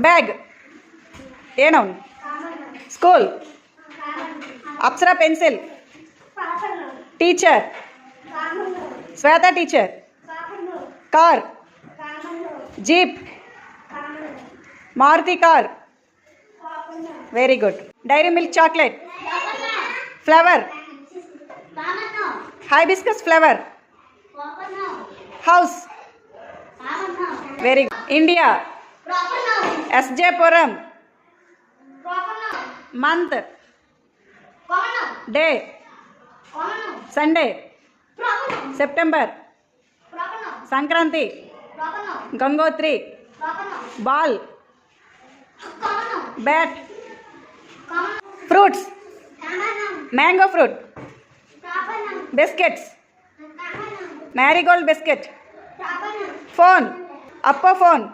Bag. A noun. School. Apsara pencil. Teacher. Sweta teacher. Car. Jeep. Maruti car. Very good. Dairy milk chocolate. Flower. Hibiscus flower. House. Very good. India. SJ Puram. Month. Day. Sunday. September. Sankranti. Gangotri. Ball. Bat. Fruits. Mango fruit. Biscuits. Marigold biscuit. Phone. Appo phone.